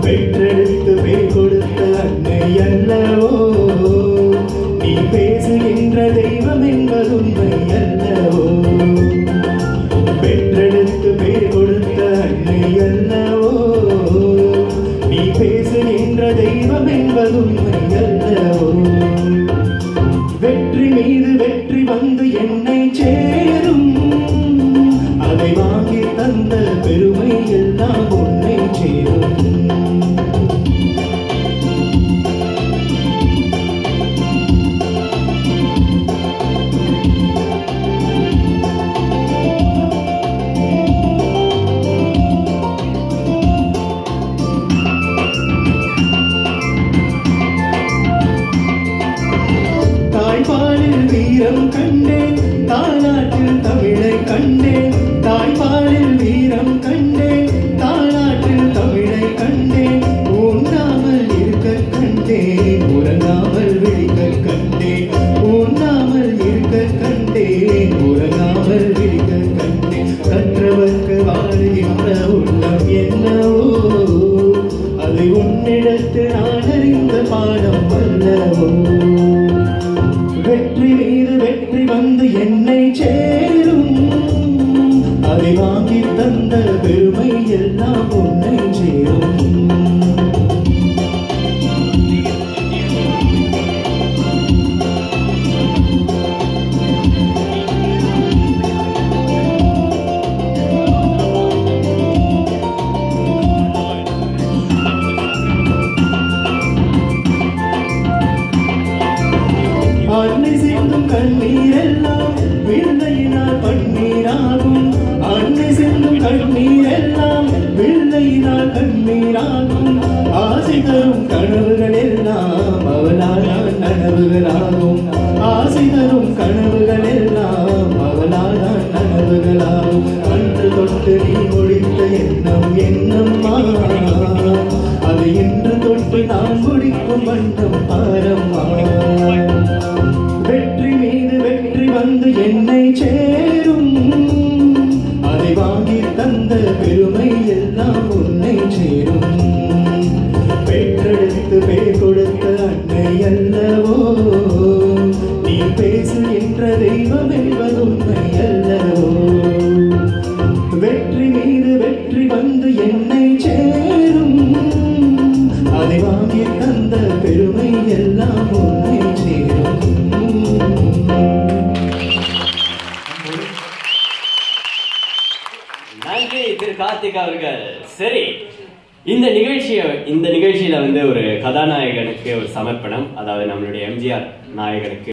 பெற்றெடுத்து பேர் கொடுத்த அன்னை அல்லவோ நீ பேசுகின்ற தெய்வம் என்பது உண்மை அல்லவோ பெற்றெடுத்து பேர் கொடுத்த அன்னை அல்லவோ நீ பேசுகின்ற தெய்வம் என்பது உண்மை அல்லவோ வெற்றி மீது வெற்றி வந்து என்னை சேரும் அதை வாங்கி தந்த பெருமை எல்லாம் உன்னை சேரும் தாய்பாலில் வீரம் கண்டேன் தாலாற்றில் தமிழை கண்டேன் தாய்பாலில் வீரம் கண்டேன் தாலாற்றில் தமிழை கண்டேன் உண்ணாமல் இருக்க கண்டேன் உறங்காமல் விழிக்க கண்டேன் உண்ணாமல் இருக்க கண்டேன் உறங்காமல் விழிக்க கண்டேன் கற்றவர்க்கு வாழுகின்ற உள்ளம் என்னவோ அதை உன்னிடத்து நான் அறிந்த பாடம் அல்லவோ வெற்றி மீது வெற்றி வந்து என்னை சேரும் அதை வாங்கி தந்த பெருமை எல்லாம் உன்னை சேரும் அன்னை சிந்தும் கண்ணீர் எல்லாம் பிள்ளையினால் பன்னீராகும் அன்னை சிந்தும் கண்ணீர் எல்லாம் பிள்ளையினால் கண்ணீராகும் ஆசை தரும் கனவுகள் எல்லாம் அவளால் நனவுகளாகும் ஆசை தரும் கனவுகள் எல்லாம் அவளால் நனவுகளாகும் அன்று தொட்டு நீ முடித்த எண்ணம் என்னம்மா அது இன்று தொட்டு நான் முடிக்கும் வண்ணம் பாரம்மா வெற்றி மீது வெற்றி வந்து என்னை சேரும் அதை வாங்கி தந்த பெருமை எல்லாம் உன்னை சேரும் பெற்றெடுத்து பேர் கொடுத்த அன்னை அல்லவோ நீ பேசுகின்ற தெய்வம் என்பது உண்மை அல்லவோ வெற்றி மீது வெற்றி வந்து என்னை சேரும் அதை வாங்கி தந்த பெருமை எல்லாம் உன்னை சேரும். நன்றி திரு கார்த்திக் அவர்கள். சரி, இந்த நிகழ்ச்சியில வந்து ஒரு கதாநாயகனுக்கு ஒரு சமர்ப்பணம், அதாவது நம்மளுடைய எம்ஜிஆர் நாயகனுக்கு